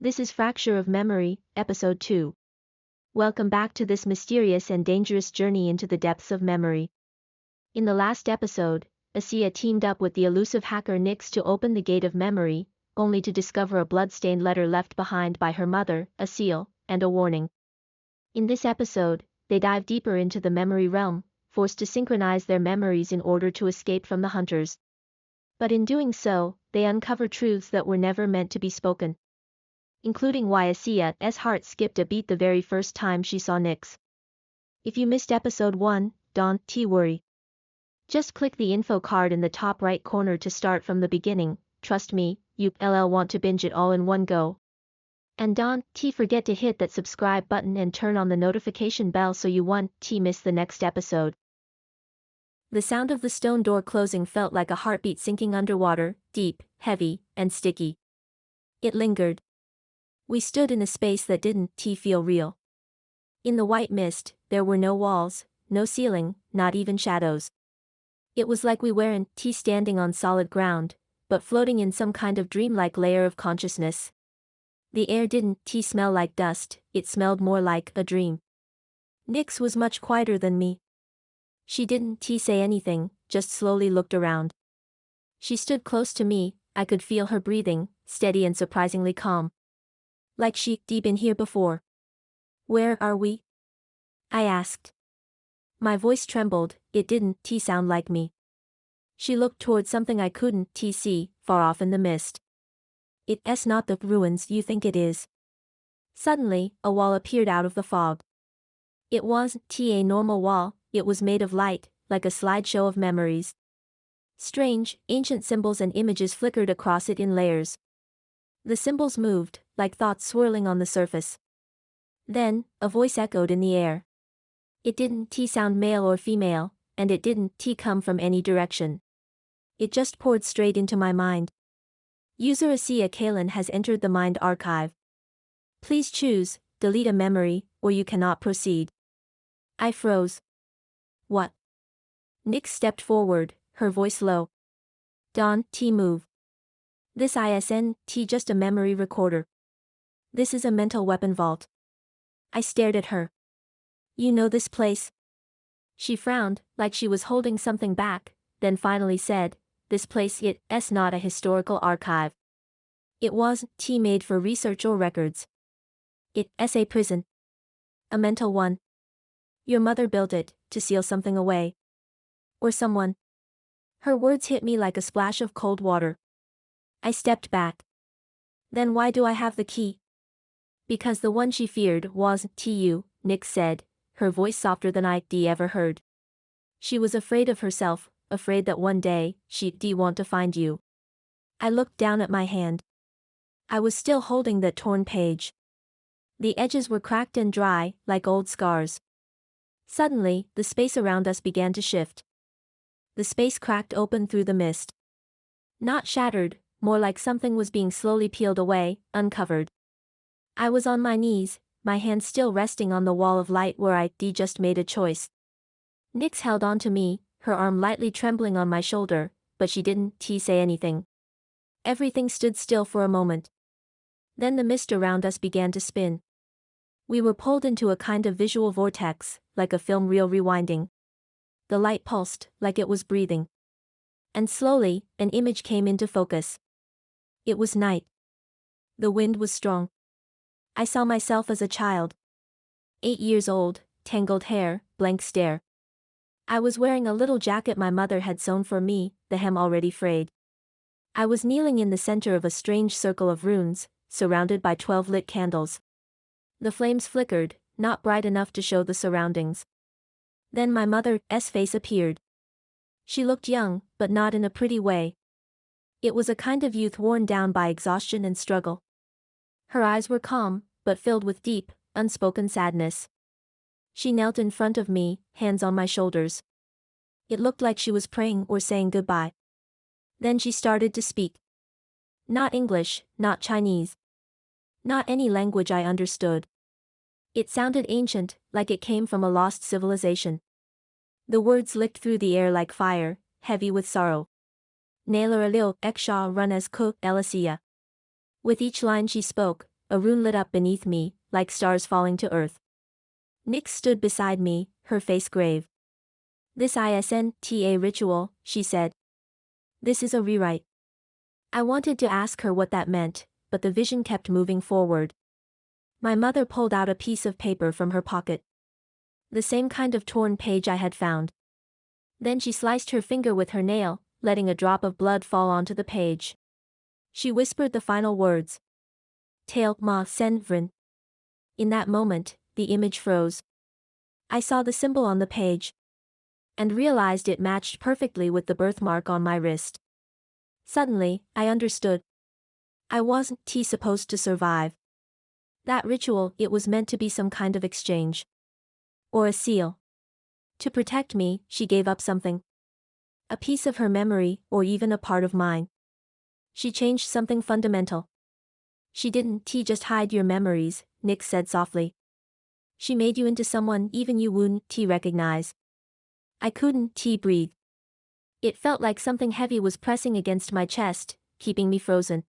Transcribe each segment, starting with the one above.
This is Fracture of Memory, Episode 2. Welcome back to this mysterious and dangerous journey into the depths of memory. In the last episode, Aseya teamed up with the elusive hacker Nyx to open the gate of memory, only to discover a blood-stained letter left behind by her mother, a seal, and a warning. In this episode, they dive deeper into the memory realm, forced to synchronize their memories in order to escape from the hunters. But in doing so, they uncover truths that were never meant to be spoken, including why Aseya's heart skipped a beat the very first time she saw Nyx. If you missed episode 1, don't worry. Just click the info card in the top right corner to start from the beginning. Trust me, you'll want to binge it all in one go. And don't forget to hit that subscribe button and turn on the notification bell so you won't miss the next episode. The sound of the stone door closing felt like a heartbeat sinking underwater, deep, heavy, and sticky. It lingered. We stood in a space that didn't feel real. In the white mist, there were no walls, no ceiling, not even shadows. It was like we weren't standing on solid ground, but floating in some kind of dreamlike layer of consciousness. The air didn't smell like dust, it smelled more like a dream. Nyx was much quieter than me. She didn't say anything, just slowly looked around. She stood close to me, I could feel her breathing, steady and surprisingly calm. Like she'd been here before. Where are we? I asked. My voice trembled, it didn't sound like me. She looked toward something I couldn't see, far off in the mist. It's not the ruins you think it is. Suddenly, a wall appeared out of the fog. It wasn't a normal wall, it was made of light, like a slideshow of memories. Strange, ancient symbols and images flickered across it in layers. The symbols moved, like thoughts swirling on the surface. Then, a voice echoed in the air. It didn't sound male or female, and it didn't come from any direction. It just poured straight into my mind. User Aseya Kalen has entered the mind archive. Please choose, delete a memory, or you cannot proceed. I froze. What? Nyx stepped forward, her voice low. Don't move. This isn't just a memory recorder. This is a mental weapon vault. I stared at her. You know this place? She frowned, like she was holding something back, then finally said, this place it's not a historical archive. It wasn't made for research or records. It's a prison. A mental one. Your mother built it, to seal something away. Or someone. Her words hit me like a splash of cold water. I stepped back. Then why do I have the key? Because the one she feared wasn't you, Nyx said, her voice softer than I'd ever heard. She was afraid of herself, afraid that one day, she'd want to find you. I looked down at my hand. I was still holding that torn page. The edges were cracked and dry, like old scars. Suddenly, the space around us began to shift. The space cracked open through the mist. Not shattered, more like something was being slowly peeled away, uncovered. I was on my knees, my hands still resting on the wall of light where I'd just made a choice. Nyx held on to me, her arm lightly trembling on my shoulder, but she didn't say anything. Everything stood still for a moment. Then the mist around us began to spin. We were pulled into a kind of visual vortex, like a film reel rewinding. The light pulsed, like it was breathing. And slowly, an image came into focus. It was night. The wind was strong. I saw myself as a child. 8 years old, tangled hair, blank stare. I was wearing a little jacket my mother had sewn for me, the hem already frayed. I was kneeling in the center of a strange circle of runes, surrounded by 12 lit candles. The flames flickered, not bright enough to show the surroundings. Then my mother's face appeared. She looked young, but not in a pretty way. It was a kind of youth worn down by exhaustion and struggle. Her eyes were calm, but filled with deep, unspoken sadness. She knelt in front of me, hands on my shoulders. It looked like she was praying or saying goodbye. Then she started to speak. Not English, not Chinese. Not any language I understood. It sounded ancient, like it came from a lost civilization. The words licked through the air like fire, heavy with sorrow. Naylor alil eksha run as ku Elasia. With each line she spoke, a rune lit up beneath me, like stars falling to earth. Nyx stood beside me, her face grave. "This isn't a ritual," she said. "This is a rewrite." I wanted to ask her what that meant, but the vision kept moving forward. My mother pulled out a piece of paper from her pocket. The same kind of torn page I had found. Then she sliced her finger with her nail, letting a drop of blood fall onto the page. She whispered the final words. "Tail ma sen vrin." In that moment, the image froze. I saw the symbol on the page. And realized it matched perfectly with the birthmark on my wrist. Suddenly, I understood. I wasn't supposed to survive. That ritual, it was meant to be some kind of exchange. Or a seal. To protect me, she gave up something. A piece of her memory, or even a part of mine. She changed something fundamental. "She didn't just hide your memories," Nyx said softly. "She made you into someone even you wouldn't recognize." I couldn't breathe. It felt like something heavy was pressing against my chest, keeping me frozen.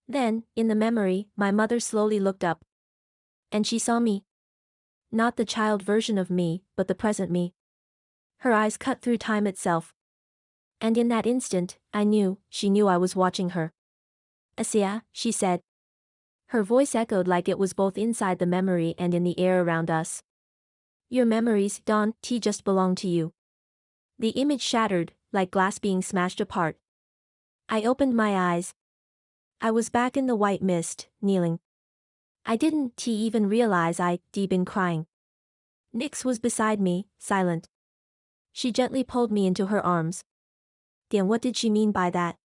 Then, in the memory, my mother slowly looked up. And she saw me. Not the child version of me, but the present me. Her eyes cut through time itself. And in that instant, I knew, she knew I was watching her. "Aseya," she said. Her voice echoed like it was both inside the memory and in the air around us. "Your memories don't just belong to you." The image shattered, like glass being smashed apart. I opened my eyes. I was back in the white mist, kneeling. I didn't even realize I'd been crying. Nyx was beside me, silent. She gently pulled me into her arms. "Dan, what did she mean by that?"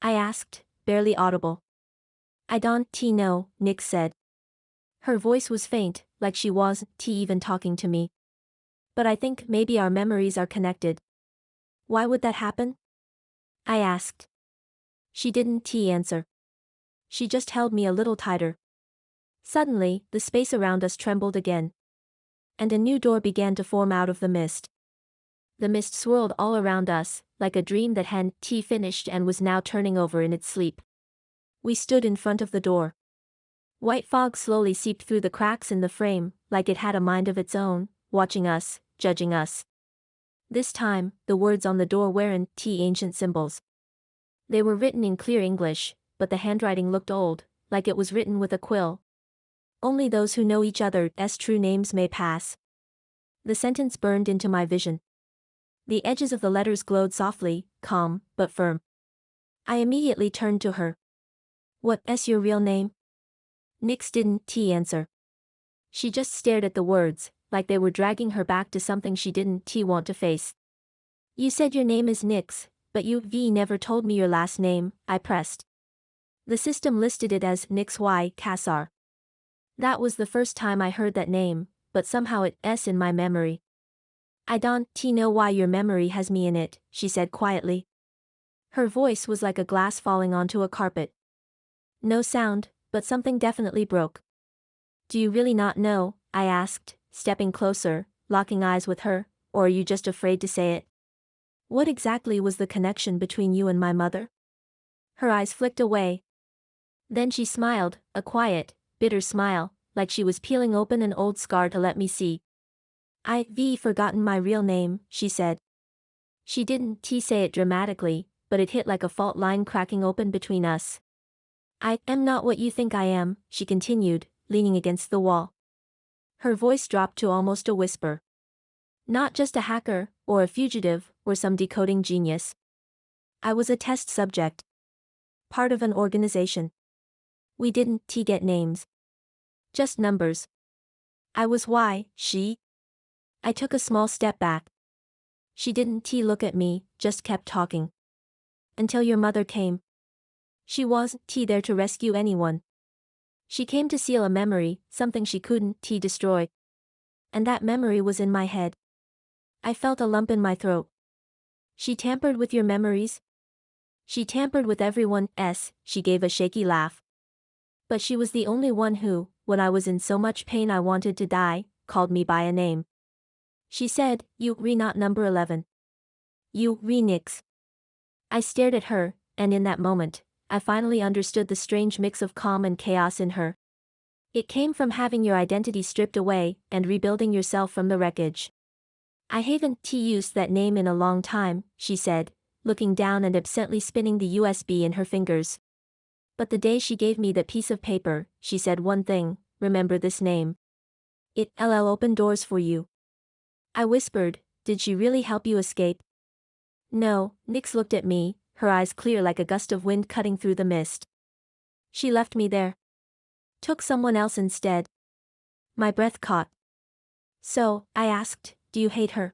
I asked, barely audible. "I don't know," Nyx said. Her voice was faint, like she wasn't even talking to me. "But I think maybe our memories are connected." "Why would that happen?" I asked. She didn't answer. She just held me a little tighter. Suddenly, the space around us trembled again. And a new door began to form out of the mist. The mist swirled all around us, like a dream that hadn't finished and was now turning over in its sleep. We stood in front of the door. White fog slowly seeped through the cracks in the frame, like it had a mind of its own, watching us, judging us. This time, the words on the door weren't ancient symbols. They were written in clear English, but the handwriting looked old, like it was written with a quill. "Only those who know each other's true names may pass." The sentence burned into my vision. The edges of the letters glowed softly, calm, but firm. I immediately turned to her. "What's your real name?" Nyx didn't answer. She just stared at the words, like they were dragging her back to something she didn't want to face. "You said your name is Nyx, but you never told me your last name," I pressed. "The system listed it as Nyx y Kassar." That was the first time I heard that name, but somehow it's in my memory. "I don't know why your memory has me in it," she said quietly. Her voice was like a glass falling onto a carpet. No sound, but something definitely broke. "Do you really not know?" I asked, stepping closer, locking eyes with her, "or are you just afraid to say it? What exactly was the connection between you and my mother?" Her eyes flicked away. Then she smiled, a quiet, bitter smile, like she was peeling open an old scar to let me see. "I've forgotten my real name," she said. She didn't say it dramatically, but it hit like a fault line cracking open between us. "I am not what you think I am," she continued, leaning against the wall. Her voice dropped to almost a whisper. "Not just a hacker, or a fugitive, or some decoding genius. I was a test subject. Part of an organization. We didn't get names. Just numbers. I was why, she." I took a small step back. She didn't look at me, just kept talking. "Until your mother came. She wasn't there to rescue anyone. She came to seal a memory, something she couldn't destroy. And that memory was in my head. I felt a lump in my throat." "She tampered with your memories?" "She tampered with everyone's," she gave a shaky laugh. "But she was the only one who, when I was in so much pain I wanted to die, called me by a name. She said, 'You not number 11. You Nyx.'" I stared at her, and in that moment, I finally understood the strange mix of calm and chaos in her. It came from having your identity stripped away and rebuilding yourself from the wreckage. I haven't used that name in a long time, she said, looking down and absently spinning the USB in her fingers. But the day she gave me that piece of paper, she said one thing: remember this name. It'll open doors for you. I whispered, did she really help you escape? No, Nyx looked at me, her eyes clear like a gust of wind cutting through the mist. She left me there. Took someone else instead. My breath caught. So, I asked, do you hate her?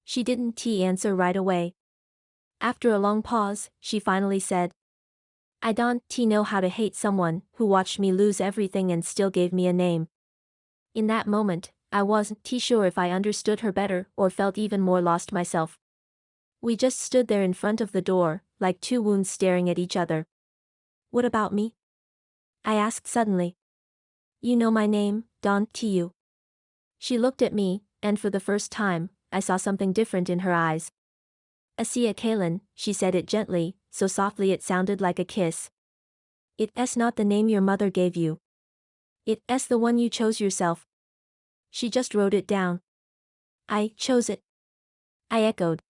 She didn't answer right away. After a long pause, she finally said, I don't know how to hate someone who watched me lose everything and still gave me a name. In that moment, I wasn't sure if I understood her better or felt even more lost myself. We just stood there in front of the door, like two wounds staring at each other. What about me? I asked suddenly. You know my name, don't you? She looked at me, and for the first time, I saw something different in her eyes. Aseya Kalen, she said it gently, so softly it sounded like a kiss. It's not the name your mother gave you. It's the one you chose yourself. She just wrote it down. I chose it. I echoed.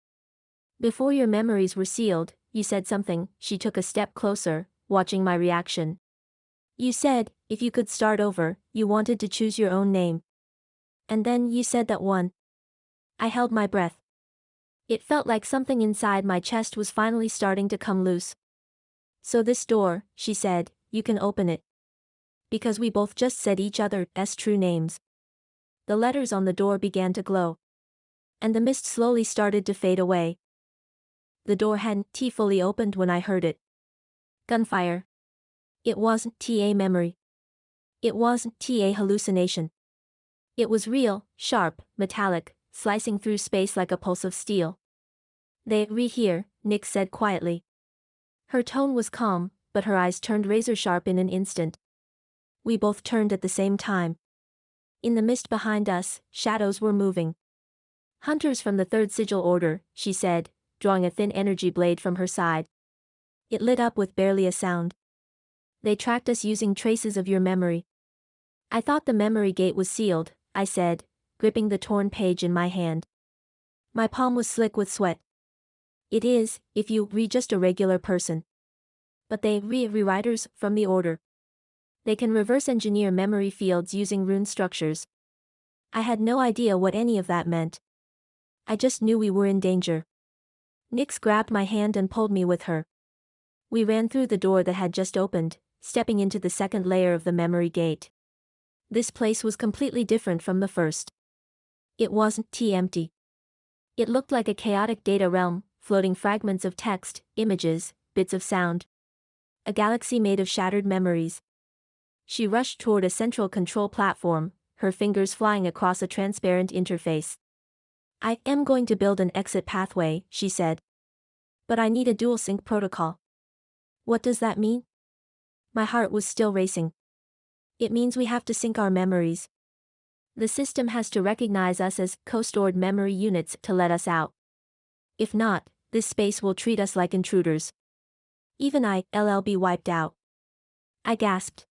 Before your memories were sealed, you said something. She took a step closer, watching my reaction. You said, if you could start over, you wanted to choose your own name. And then you said that one. I held my breath. It felt like something inside my chest was finally starting to come loose. So this door, she said, you can open it. Because we both just said each other's true names. The letters on the door began to glow. And the mist slowly started to fade away. The door hadn't fully opened when I heard it. Gunfire. It wasn't a memory. It wasn't a hallucination. It was real, sharp, metallic, slicing through space like a pulse of steel. They're here, Nyx said quietly. Her tone was calm, but her eyes turned razor-sharp in an instant. We both turned at the same time. In the mist behind us, shadows were moving. Hunters from the Third Sigil Order, she said, drawing a thin energy blade from her side. It lit up with barely a sound. They tracked us using traces of your memory. I thought the memory gate was sealed, I said, gripping the torn page in my hand. My palm was slick with sweat. It is, if you just a regular person. But they rewriters from the Order. They can reverse engineer memory fields using rune structures. I had no idea what any of that meant. I just knew we were in danger. Nyx grabbed my hand and pulled me with her. We ran through the door that had just opened, stepping into the second layer of the memory gate. This place was completely different from the first. It wasn't empty. It looked like a chaotic data realm, floating fragments of text, images, bits of sound. A galaxy made of shattered memories. She rushed toward a central control platform, her fingers flying across a transparent interface. I am going to build an exit pathway, she said. But I need a dual sync protocol. What does that mean? My heart was still racing. It means we have to sync our memories. The system has to recognize us as co-stored memory units to let us out. If not, this space will treat us like intruders. Even I'll be wiped out. I gasped.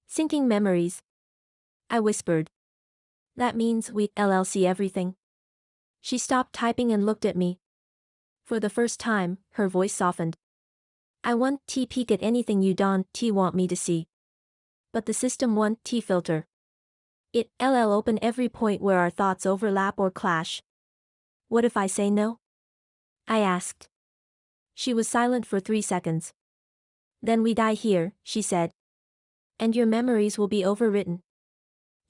Syncing memories. I whispered. That means we'll see everything. She stopped typing and looked at me. For the first time, her voice softened. I won't peek at anything you don't want me to see. But the system won't filter. It'll open every point where our thoughts overlap or clash. What if I say no? I asked. She was silent for 3 seconds. Then we die here, she said. And your memories will be overwritten.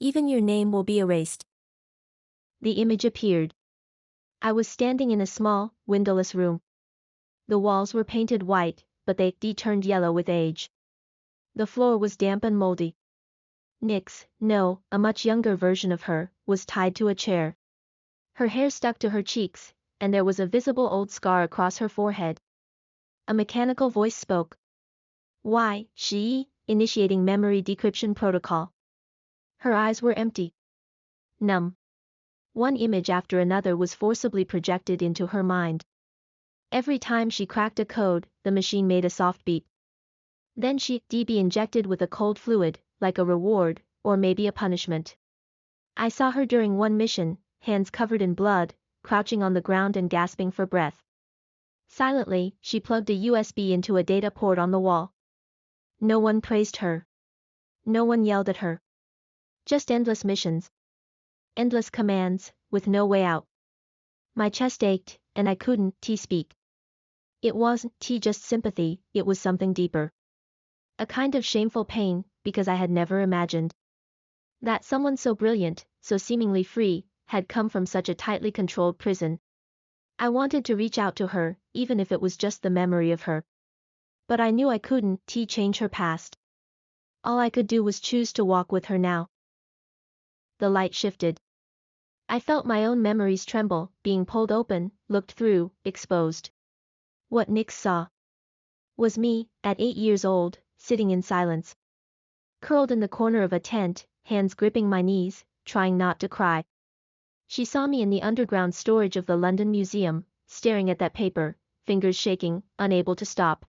Even your name will be erased. The image appeared. I was standing in a small, windowless room. The walls were painted white, but they turned yellow with age. The floor was damp and moldy. Nyx, no, a much younger version of her, was tied to a chair. Her hair stuck to her cheeks, and there was a visible old scar across her forehead. A mechanical voice spoke. Why, she, initiating memory decryption protocol. Her eyes were empty. Numb. One image after another was forcibly projected into her mind. Every time she cracked a code, the machine made a soft beep. Then she'd be injected with a cold fluid, like a reward, or maybe a punishment. I saw her during one mission, hands covered in blood, crouching on the ground and gasping for breath. Silently, she plugged a USB into a data port on the wall. No one praised her. No one yelled at her. Just endless missions. Endless commands, with no way out. My chest ached, and I couldn't speak. It wasn't just sympathy, it was something deeper. A kind of shameful pain, because I had never imagined that someone so brilliant, so seemingly free, had come from such a tightly controlled prison. I wanted to reach out to her, even if it was just the memory of her. But I knew I couldn't change her past. All I could do was choose to walk with her now. The light shifted. I felt my own memories tremble, being pulled open, looked through, exposed. What Nyx saw was me, at 8 years old, sitting in silence. Curled in the corner of a tent, hands gripping my knees, trying not to cry. She saw me in the underground storage of the London Museum, staring at that paper, fingers shaking, unable to stop.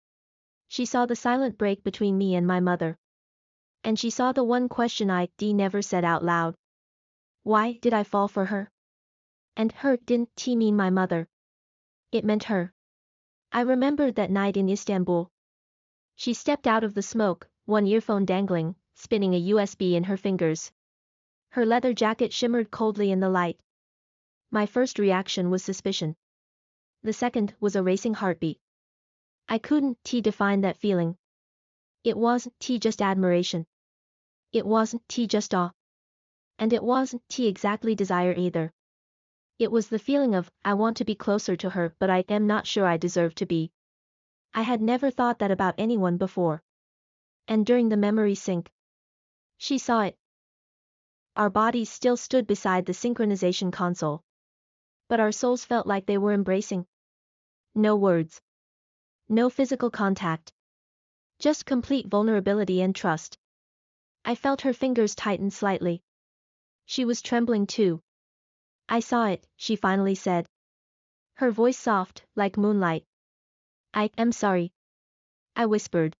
She saw the silent break between me and my mother. And she saw the one question I never said out loud. Why did I fall for her? And her didn't mean my mother. It meant her. I remembered that night in Istanbul. She stepped out of the smoke, one earphone dangling, spinning a USB in her fingers. Her leather jacket shimmered coldly in the light. My first reaction was suspicion. The second was a racing heartbeat. I couldn't define that feeling. It wasn't just admiration. It wasn't just awe. And it wasn't exactly desire either. It was the feeling of, I want to be closer to her, but I am not sure I deserve to be. I had never thought that about anyone before. And during the memory sync, she saw it. Our bodies still stood beside the synchronization console. But our souls felt like they were embracing. No words. No physical contact. Just complete vulnerability and trust. I felt her fingers tighten slightly. She was trembling too. I saw it, she finally said. Her voice soft, like moonlight. I am sorry. I whispered.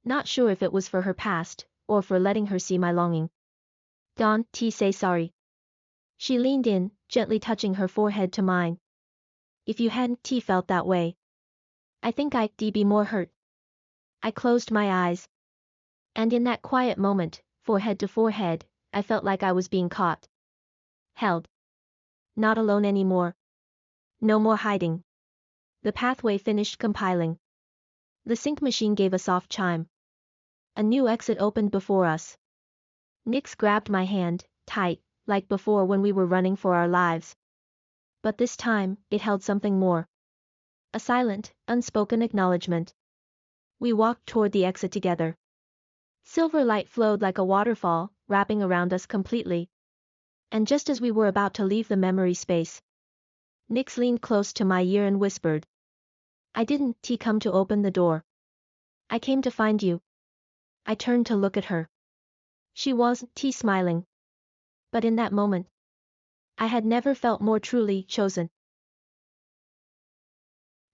Not sure if it was for her past, or for letting her see my longing. Don't say sorry. She leaned in, gently touching her forehead to mine. If you hadn't felt that way, I think I'd be more hurt. I closed my eyes. And in that quiet moment, forehead to forehead, I felt like I was being caught. Held. Not alone anymore. No more hiding. The pathway finished compiling. The sync machine gave a soft chime. A new exit opened before us. Nyx grabbed my hand, tight, like before when we were running for our lives. But this time, it held something more. A silent, unspoken acknowledgement. We walked toward the exit together. Silver light flowed like a waterfall, wrapping around us completely. And just as we were about to leave the memory space, Nyx leaned close to my ear and whispered. I didn't come to open the door. I came to find you. I turned to look at her. She wasn't smiling. But in that moment, I had never felt more truly chosen.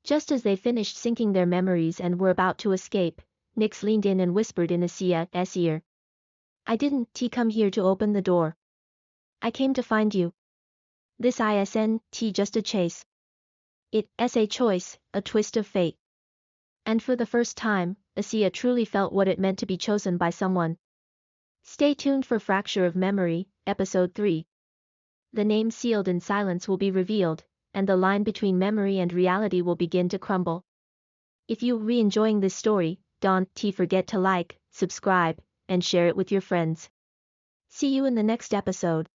Just as they finished syncing their memories and were about to escape, Nyx leaned in and whispered in Asea's ear. I didn't come here to open the door. I came to find you. This isn't just a chase. It's a choice, a twist of fate. And for the first time, Aseya truly felt what it meant to be chosen by someone. Stay tuned for Fracture of Memory, Episode 3. The name sealed in silence will be revealed, and the line between memory and reality will begin to crumble. If you're enjoying this story, don't forget to like, subscribe, and share it with your friends. See you in the next episode.